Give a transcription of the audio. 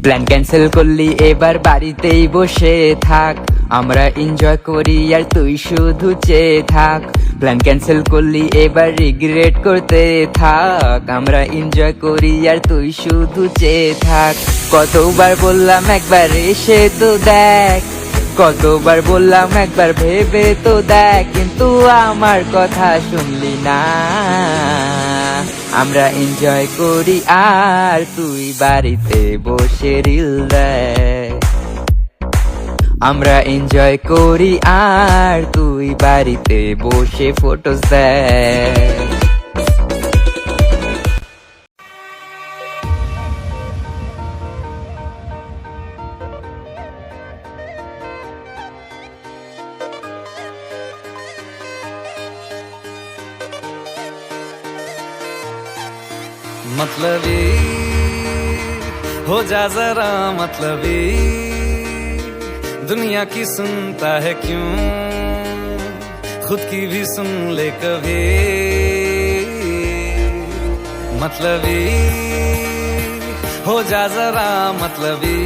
Plan cancel করলি এবার বাড়িতেই বসে থাক, আমরা এনজয় করি আর তুই শুধু চেয়ে থাক। প্ল্যান ক্যান্সেল করলি এবার রিগ্রেট করতে থাক, আমরা এনজয় করি আর তুই শুধু চেয়ে থাক। কতবার বললাম একবার এসে তো দেখ, কতবার বললাম একবার ভেবে তো দেখ, কিন্তু আমার কথা শুনলি না। আমরা এনজয় করি আর তুই বাড়িতে বসে রিল দেখ। আমরা এনজয় করি আর তুই বাড়িতে বসে ফটোস দেখ। मतलबी हो जा जरा मतलबी, दुनिया की सुनता है क्यों, खुद की भी सुन ले कभी। मतलबी हो जा जरा मतलबी,